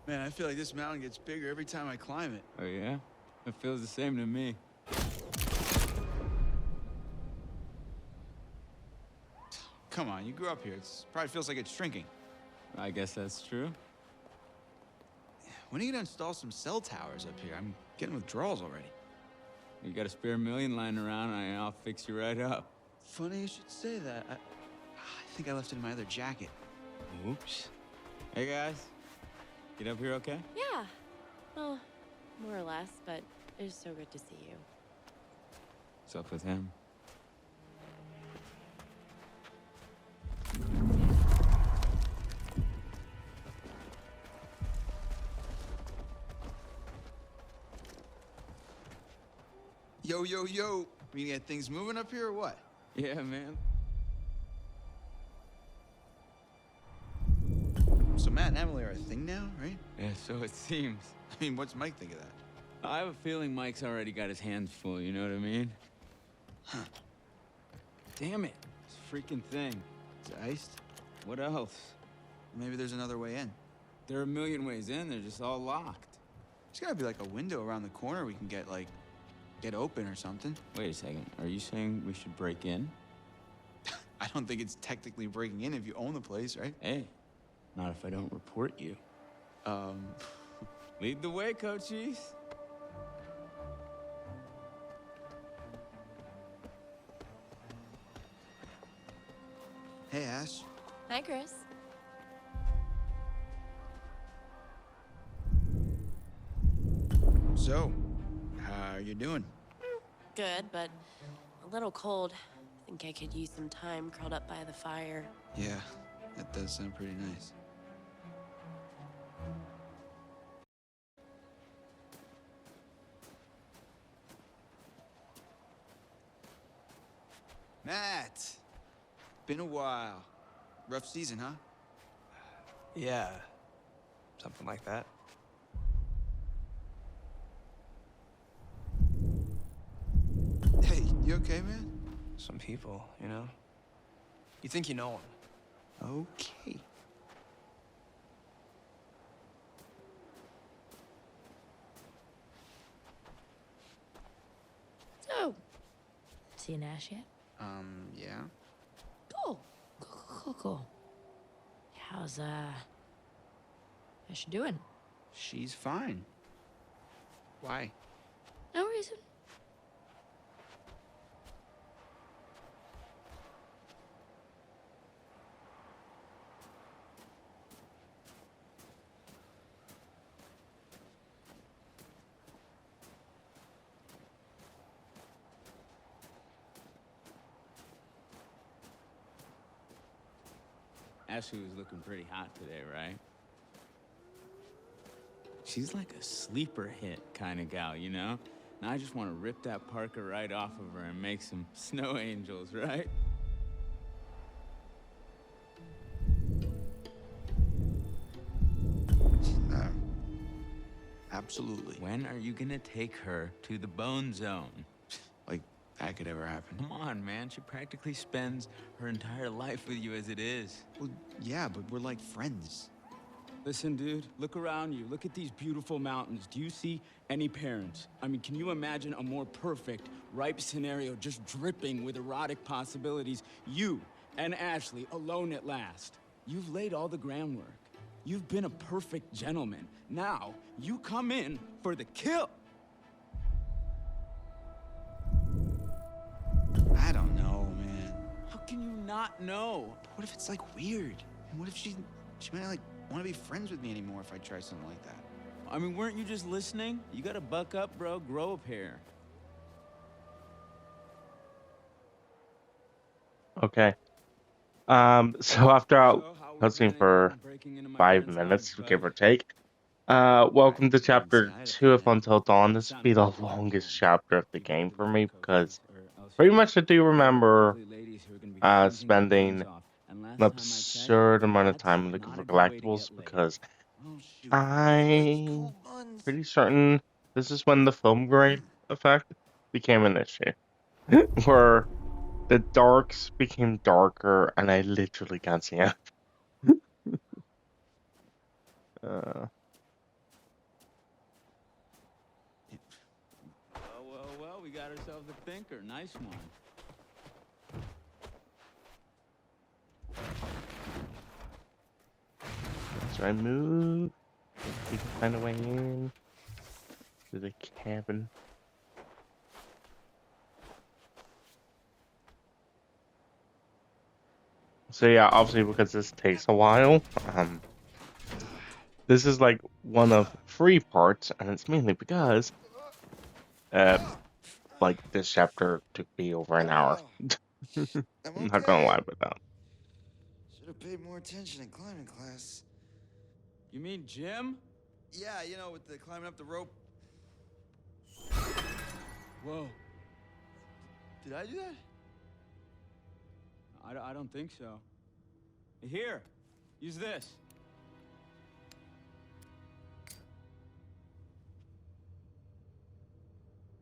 Man, I feel like this mountain gets bigger every time I climb it. Oh, yeah? It feels the same to me. Come on, you grew up here. It probably feels like it's shrinking. I guess that's true. When are you gonna install some cell towers up here? I'm getting withdrawals already. You got a spare million lying around, and I'll fix you right up. Funny you should say that. I think I left it in my other jacket. Oops. Hey, guys. Get up here okay? Yeah. Well, more or less, but it's so good to see you. What's up with him? Yo, yo, yo. We get things moving up here or what? Yeah, man. So Matt and Emily are a thing now, right? Yeah, so it seems. I mean, what's Mike think of that? I have a feeling Mike's already got his hands full, you know what I mean? Huh. Damn it. This freaking thing. Is it iced? What else? Maybe there's another way in. There are a million ways in, they're just all locked. There's gotta be like a window around the corner we can get open or something. Wait a second, are you saying we should break in? I don't think it's technically breaking in if you own the place, right? Hey, not if I don't report you. Lead the way, coachies. Hey, Ash. Hi, Chris. So, how are you doing? Good, but a little cold. I think I could use some time curled up by the fire. Yeah, that does sound pretty nice. Matt! Been a while. Rough season, huh? Yeah, something like that. Hey, you okay, man? Some people, you know? You think you know them. Okay. So, seen Ash yet? Yeah. Cool. Cool. How's she doing? She's fine. Why? No reason. Ashley was looking pretty hot today, right? She's like a sleeper hit kind of gal, you know? Now I just want to rip that Parker right off of her and make some snow angels, right? Absolutely. When are you gonna take her to the bone zone? Like, that could ever happen. Come on, man. She practically spends her entire life with you as it is. Well, yeah, but we're like friends. Listen, dude, look around you. Look at these beautiful mountains. Do you see any parents? I mean, can you imagine a more perfect, ripe scenario just dripping with erotic possibilities? You and Ashley alone at last. You've laid all the groundwork. You've been a perfect gentleman. Now, you come in for the kill. I don't know, man. How can you not know? What if it's like weird? And what if she might not like want to be friends with me anymore if I try something like that? I mean, weren't you just listening? You gotta buck up, bro. Grow a pair. Okay. So after hosting for 5 minutes, give or take, welcome to chapter 2 of Until Dawn. This will be the longest chapter of the game for me because pretty much I do remember spending an absurd amount of time looking for collectibles because I'm pretty certain this is when the film grain effect became an issue. Where the darks became darker and I literally can't see it. Parker, nice one. So I move. We can find a way in to the cabin. So yeah, obviously because this takes a while, this is like one of 3 parts, and it's mainly because, like this chapter took me over an hour. I'm I'm not gonna lie okay. about that. Should have paid more attention in climbing class. You mean Jim? Yeah, you know, with the climbing up the rope. Whoa. Did I do that? I don't think so. Here, use this.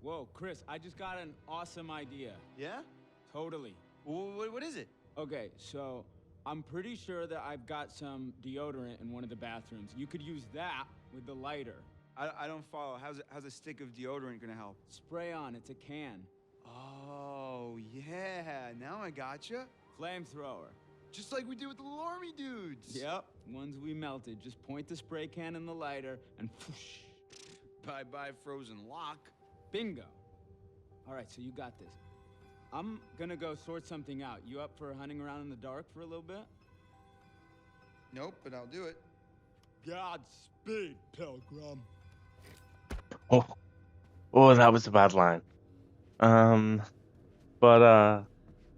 Whoa, Chris, I just got an awesome idea. Yeah? Totally. What is it? Okay, so I'm pretty sure that I've got some deodorant in one of the bathrooms. You could use that with the lighter. I don't follow. How's a stick of deodorant gonna help? Spray on, it's a can. Oh, yeah. Now I gotcha. Flamethrower. Just like we did with the little army dudes. Yep, ones we melted. Just point the spray can in the lighter and whoosh. Bye-bye frozen lock. Bingo. All right, so you got this. I'm gonna go sort something out. You up for hunting around in the dark for a little bit? Nope, but I'll do it. Godspeed, Pilgrim. Oh, that was a bad line.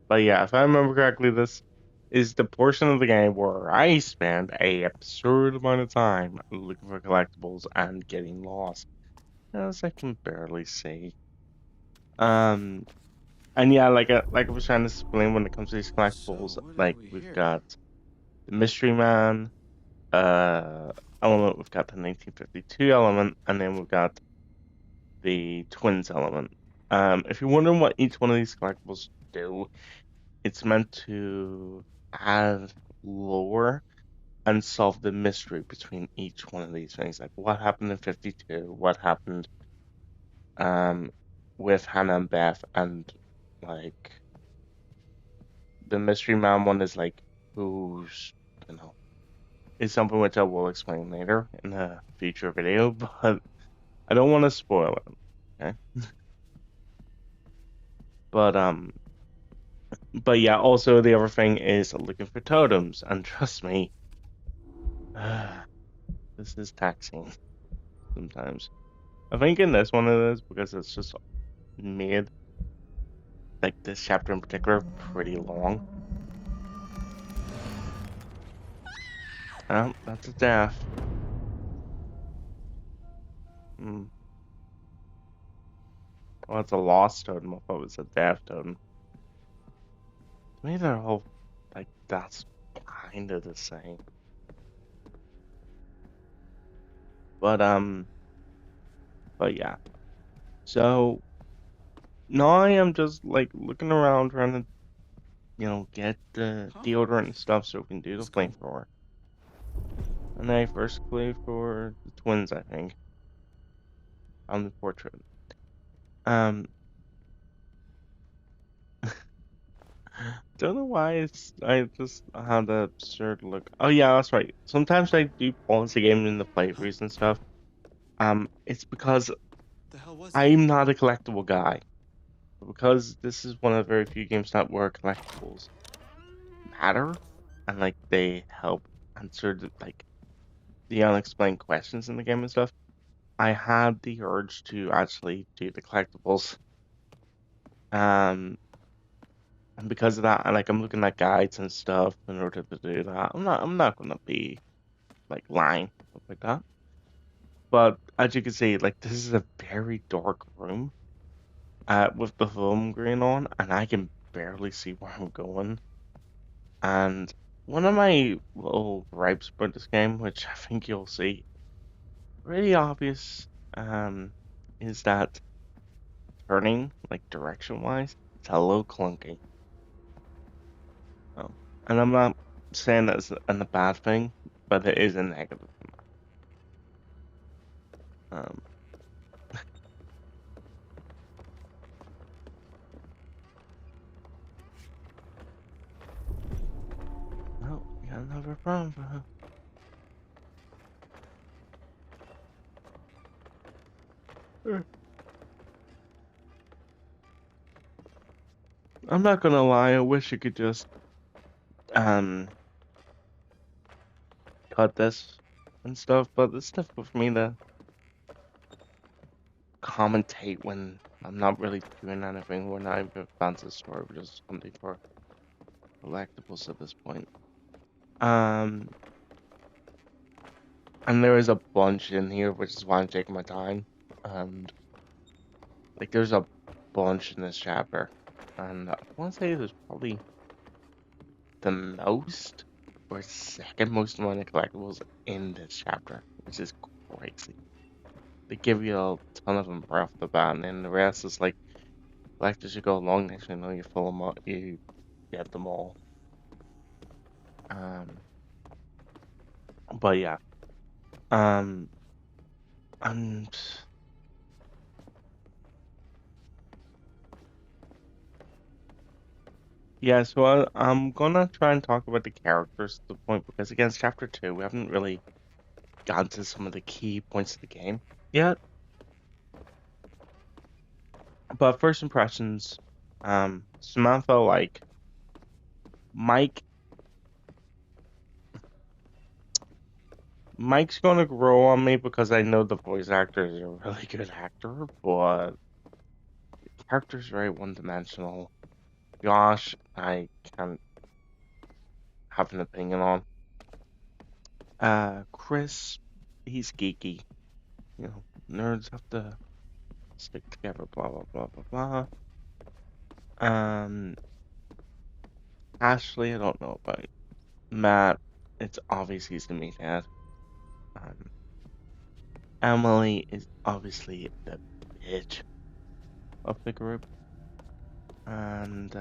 But yeah, if I remember correctly, this is the portion of the game where I spend a absurd amount of time looking for collectibles and getting lost, as I can barely see. And yeah, like I was trying to explain when it comes to these collectibles, So, what like have we we've here? got the Mystery Man element, we've got the 1952 element, and then we've got the Twins element. If you're wondering what each one of these collectibles do, it's meant to add lore and solve the mystery between each one of these things. Like what happened in 52, what happened with Hannah and Beth, and like the Mystery Man one is like who's is something which I will explain later in a future video, but I don't want to spoil it. Okay. But yeah, also the other thing is looking for totems, and trust me, this is taxing sometimes. I think in this one it is because it's just made like this chapter in particular pretty long. Oh, that's a death. Well, it's a lost totem. I thought it was a death totem. To me, they're all like that's kind of the same. But yeah. So now I am just like looking around trying to, get the deodorant and stuff so we can do the flamethrower. And I first play for the twins, I think. On the portrait. Don't know why I just had that absurd look. Oh yeah, that's right. Sometimes I do pause the game in the playthroughs and stuff. It's because The hell was that? I'm not a collectible guy. Because this is one of the very few games that where collectibles matter and like they help answer the unexplained questions in the game and stuff. I had the urge to actually do the collectibles. And because of that, I'm looking at guides and stuff in order to do that. I'm not gonna be like lying stuff like that. But as you can see, like this is a very dark room, with the film green on, and I can barely see where I'm going. And one of my little gripes about this game, which I think you'll see pretty obvious, is that turning, like direction wise, it's a little clunky. Oh. And I'm not saying that's a bad thing, but it is a negative. Um, Another problem. I'm not gonna lie, I wish you could just um cut this and stuff, but it's difficult for me to commentate when I'm not really doing anything. We're not even fans of the story, we're just hunting for collectibles at this point. Um and there is a bunch in here, which is why I'm taking my time. And like there's a bunch in this chapter. And I wanna say there's probably the most or second most amount of collectibles in this chapter, which is crazy. They give you a ton of them right off the bat, and then the rest is like as you go along. Next thing you know, you fill them up, you get them all. Um, but yeah, um, and yeah, so I'm gonna try and talk about the characters at the point because again, it's chapter 2. We haven't really gotten to some of the key points of the game yet. But first impressions, Samantha, like Mike, Mike's gonna grow on me because I know the voice actor is a really good actor, but the character's very one-dimensional. Josh, I can't have an opinion on. Chris, he's geeky. You know, nerds have to stick together. Blah blah blah blah blah. Ashley, I don't know about. Matt, it's obvious he's the meathead. Um, Emily is obviously the bitch of the group. And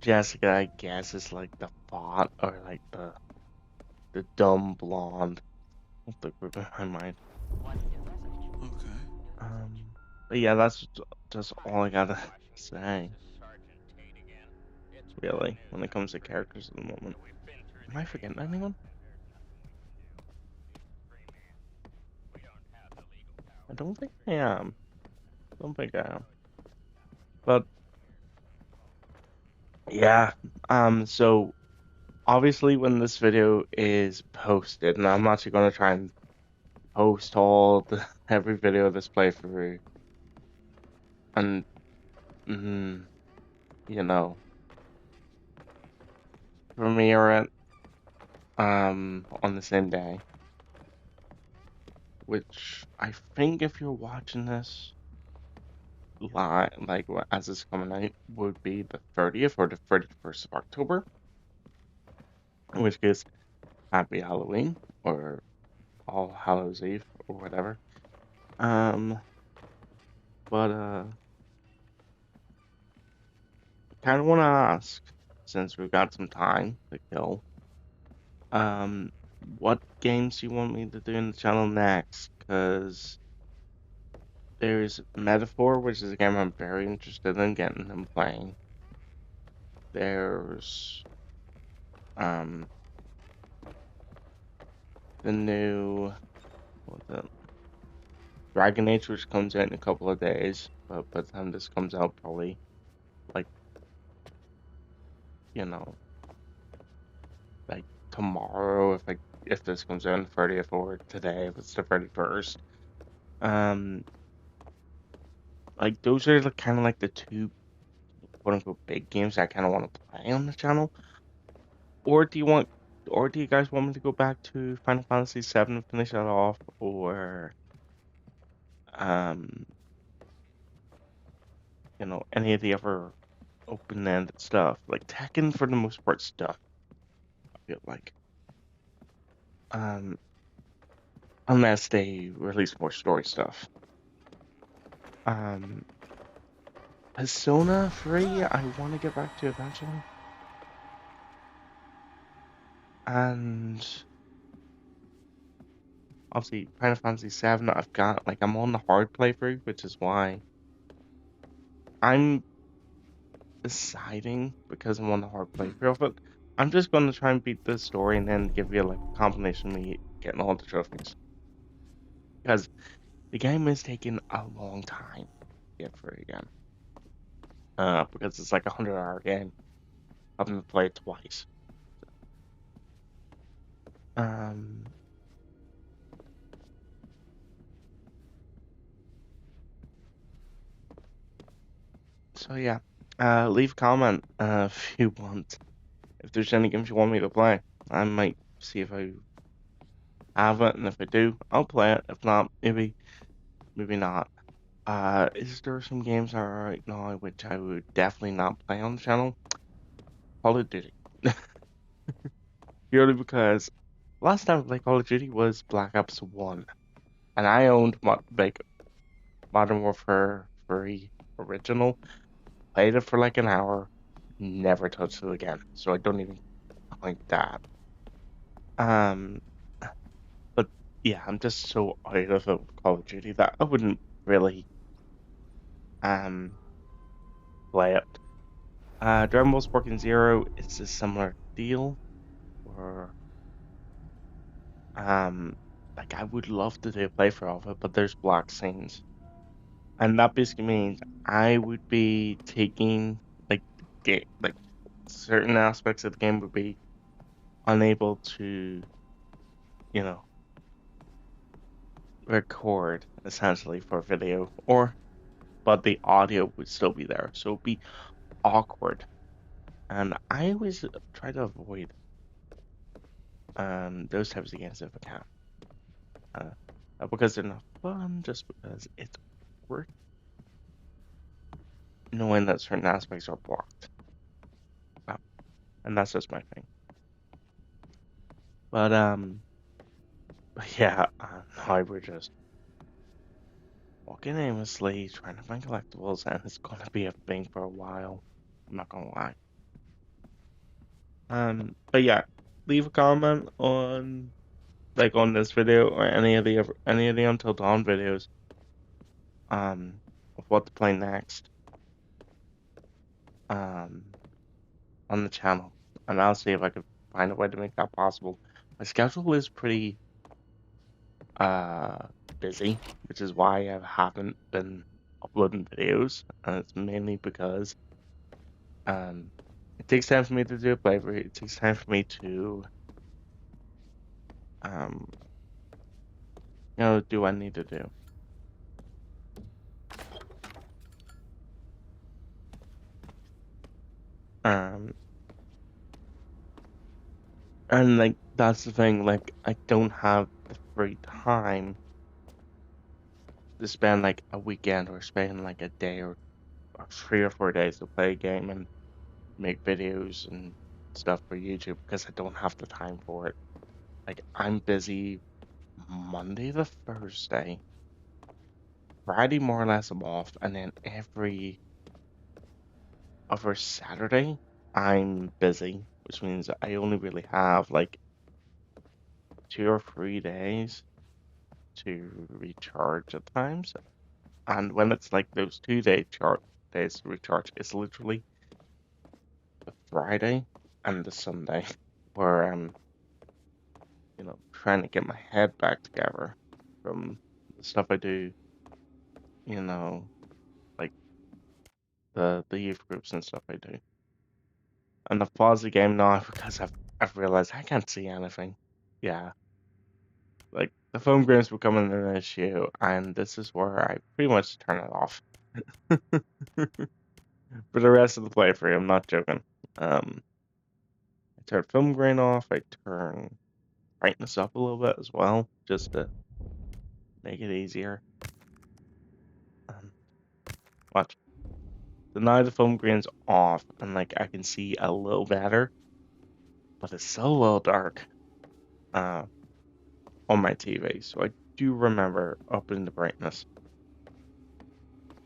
Jessica, I guess, is like the thought or like the dumb blonde of the group in my mind. Okay. But yeah, that's just all I gotta say. Really, when it comes to characters at the moment. Am I forgetting anyone? I don't think I am. Don't think I am. But yeah, so obviously when this video is posted, and I'm actually gonna try and post every video of this playthrough, and you know, premiere it on the same day. Which I think if you're watching this live, like as it's coming out, would be the 30th or the 31st of October. In which case, happy Halloween or All Hallows Eve or whatever. Um, but kind of want to ask, since we've got some time to kill, what games do you want me to do in the channel next? Because there's Metaphor, which is a game I'm very interested in getting and playing. There's the new what's it? Dragon Age, which comes out in a couple of days, but by the time this comes out, probably like you know, like tomorrow if this comes out on the 30th or today if it's the 31st. Like those are kind of like the two quote unquote big games I kind of want to play on the channel. Or do you guys want me to go back to Final Fantasy VII and finish that off, or um, any of the other open-ended stuff, like Tekken for the most part stuff, I feel like. Um, unless they release more story stuff. Um, Persona 3, I want to get back to eventually. And obviously Final Fantasy VII, I'm on the hard playthrough, which is why I'm deciding because I'm on a hard playthrough of it. I'm just gonna try and beat this story and then give you like a combination of me getting all the trophies. Because the game is taking a long time to get through again. Because it's like a 100-hour game. I'm gonna play it twice. Um, so yeah, leave a comment if you want. If there's any games you want me to play, I might see if I have it, and if I do, I'll play it. If not, maybe not. Is there some games that are right now which I would definitely not play on the channel? Call of Duty. Purely because last time I played Call of Duty was Black Ops 1, and I owned like Modern Warfare 3 original. Played it for like an hour, never touched it again. So I don't even count that. Um, but yeah, I'm just so out of it with Call of Duty that I wouldn't really play it. Dragon Ball Sparking Zero is a similar deal, where like I would love to do a playthrough of it, but there's block scenes, and that basically means I would be taking like like certain aspects of the game would be unable to, you know, record essentially for video, but the audio would still be there, so it'd be awkward. And I always try to avoid those types of games if I can. Not because they're not fun, just because it's awkward knowing that certain aspects are blocked. And that's just my thing. But yeah, now we're just walking aimlessly, trying to find collectibles, and it's gonna be a thing for a while. I'm not gonna lie. But yeah, leave a comment on this video or any of the Until Dawn videos. Of what to play next. On the channel, and I'll see if I can find a way to make that possible. My schedule is pretty busy, which is why I haven't been uploading videos, and it's mainly because it takes time for me to do a playthrough. It takes time for me to do what I need to do. And like that's the thing, like I don't have the free time to spend like a weekend or spend like a day or 3 or 4 days to play a game and make videos and stuff for YouTube because I don't have the time for it. Like I'm busy Monday to Thursday. Friday more or less I'm off, and then every other Saturday I'm busy, which means I only really have like 2 or 3 days to recharge at times. And when it's like those 2 days to recharge, it's literally the Friday and the Sunday where I'm trying to get my head back together from the stuff I do, like the youth groups and stuff I do. And I've paused the game now because I've realized I can't see anything. Yeah. Like the phone games becoming an issue, and this is where I pretty much turn it off. For the rest of the playthrough, I'm not joking. I turn film grain off, I turn brightness up a little bit as well, just to make it easier. Watch. So now the film grain's off, and like I can see a little better, but it's still a little dark on my TV. So I do remember upping the brightness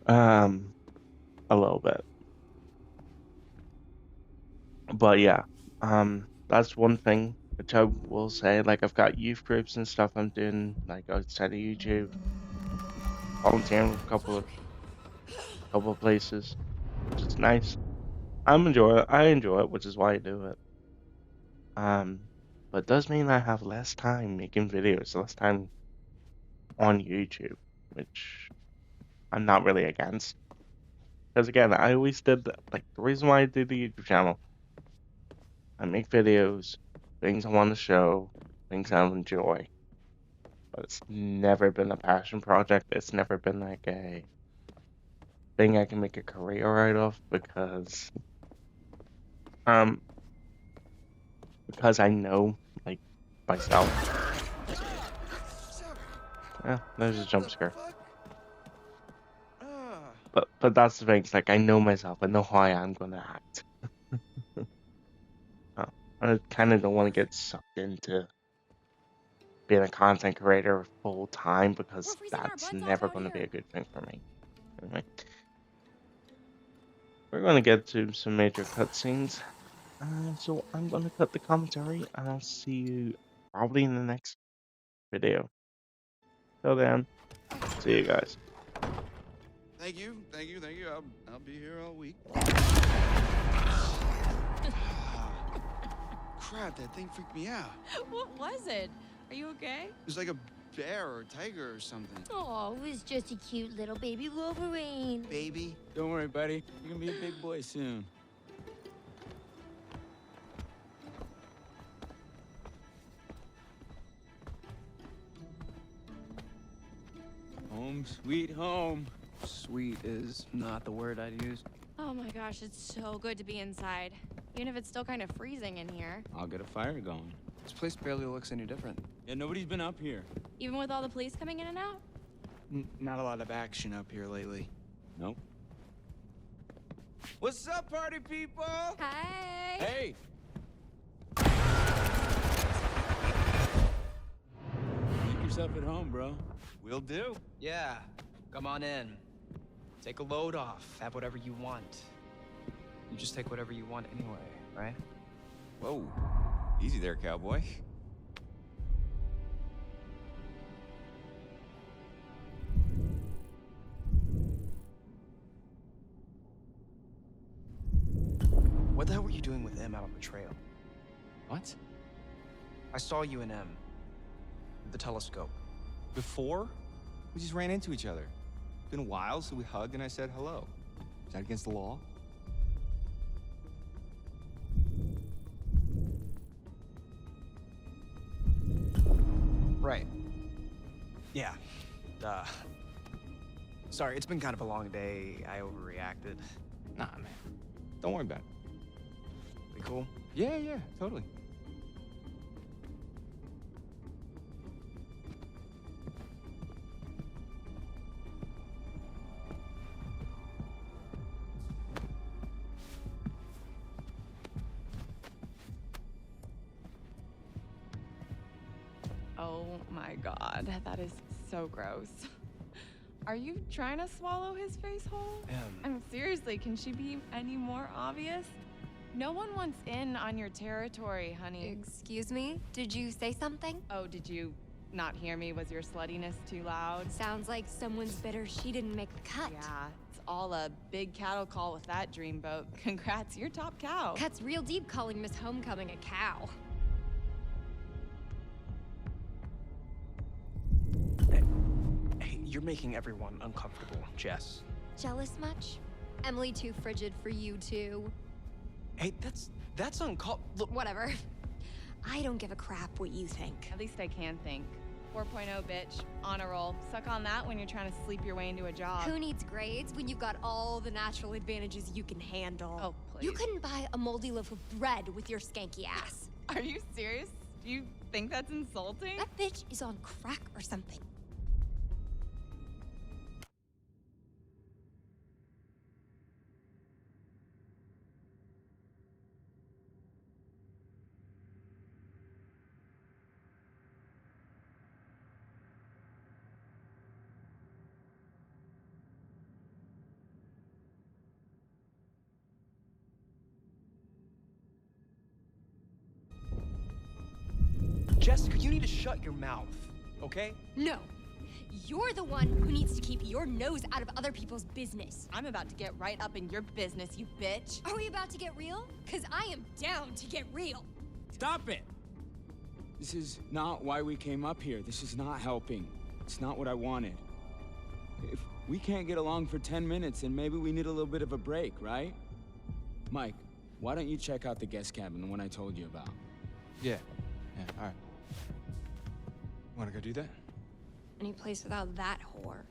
a little bit. But yeah, that's one thing which I will say. Like I've got youth groups and stuff I'm doing like outside of YouTube, volunteering with a couple of places, which is nice. I enjoy it, which is why I do it. But it does mean I have less time making videos, less time on YouTube, which I'm not really against. Because again, I always did like the reason why I did the YouTube channel. I make videos, things I want to show, things I enjoy. But it's never been a passion project. It's never been like a thing I can make a career out of um because I know like myself. Yeah, there's a What jump the scare. fuck? Ah. But that's the thing. It's like I know myself. I know how I am gonna act. Uh, I kind of don't want to get sucked into being a content creator full time We're because freezing our that's butts off never out going to be here. a good thing for me. Anyway, we're going to get to some major cutscenes. So I'm going to cut the commentary and I'll see you probably in the next video. Till then, see you guys. Thank you. I'll be here all week. Crap, that thing freaked me out. What was it? Are you okay? It was like a bear or a tiger or something. Oh, it was just a cute little baby Wolverine. Baby. Don't worry, buddy. You're gonna be a big boy soon. Home, sweet home. Sweet is not the word I'd use. Oh my gosh, it's so good to be inside. Even if it's still kind of freezing in here. I'll get a fire going. This place barely looks any different. Yeah, nobody's been up here. Even with all the police coming in and out? Not a lot of action up here lately. Nope. What's up, party people? Hey! Hey! Make yourself at home, bro. Will do. Yeah, come on in. Take a load off. Have whatever you want. You just take whatever you want anyway, right? Whoa. Easy there, cowboy. What the hell were you doing with M out on the trail? What? I saw you and M. With the telescope. Before? We just ran into each other. It's been a while, so we hugged and I said hello. Is that against the law? Right. Yeah. Duh. Sorry, it's been kind of a long day. I overreacted. Nah, man. Don't worry about it. We cool? Yeah, totally. Oh my god, that is so gross. Are you trying to swallow his face whole? Seriously, can she be any more obvious? No one wants in on your territory, honey. Excuse me? Did you say something? Oh, did you not hear me? Was your sluttiness too loud? Sounds like someone's bitter she didn't make the cut. Yeah, it's all a big cattle call with that dreamboat. Congrats, you're top cow. Cuts real deep calling Miss Homecoming a cow. Hey, you're making everyone uncomfortable, Jess. Jealous much? Emily too frigid for you too. Hey, that's uncalled. Look, Whatever. I don't give a crap what you think. At least I can think. 4.0, bitch. On a roll. Suck on that when you're trying to sleep your way into a job. Who needs grades when you've got all the natural advantages you can handle? Oh, please. You couldn't buy a moldy loaf of bread with your skanky ass. Are you serious? Do you think that's insulting? That bitch is on crack or something. Jessica, you need to shut your mouth, okay? No. You're the one who needs to keep your nose out of other people's business. I'm about to get right up in your business, you bitch. Are we about to get real? Cause I am down to get real. Stop it! This is not why we came up here. This is not helping. It's not what I wanted. If we can't get along for 10 minutes, then maybe we need a little bit of a break, right? Mike, why don't you check out the guest cabin, the one I told you about? Yeah, all right. Wanna go do that? Any place without that whore.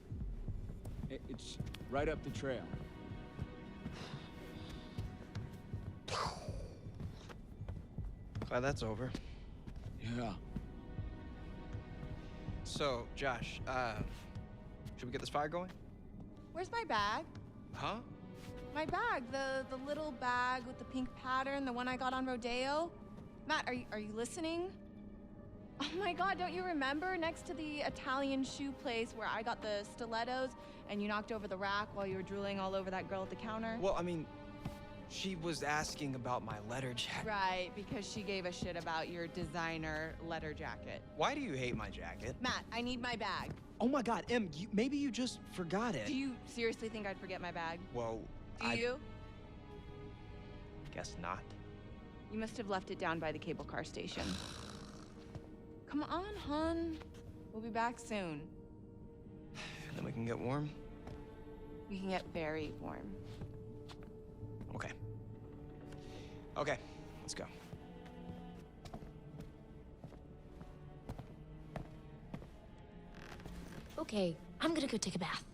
It's right up the trail. Glad that's over. Yeah. So, Josh, should we get this fire going? Where's my bag? Huh? My bag, the little bag with the pink pattern, the one I got on Rodeo. Matt, are you listening? Oh my God, don't you remember next to the Italian shoe place where I got the stilettos and you knocked over the rack while you were drooling all over that girl at the counter? Well, I mean, she was asking about my letter jacket. Right, because she gave a shit about your designer letter jacket. Why do you hate my jacket? Matt, I need my bag. Oh my God, Em, maybe you just forgot it. Do you seriously think I'd forget my bag? Well, Do you? Guess not. You must have left it down by the cable car station. Come on, hon. We'll be back soon. And then we can get warm? We can get very warm. Okay. Okay, let's go. Okay, I'm gonna go take a bath.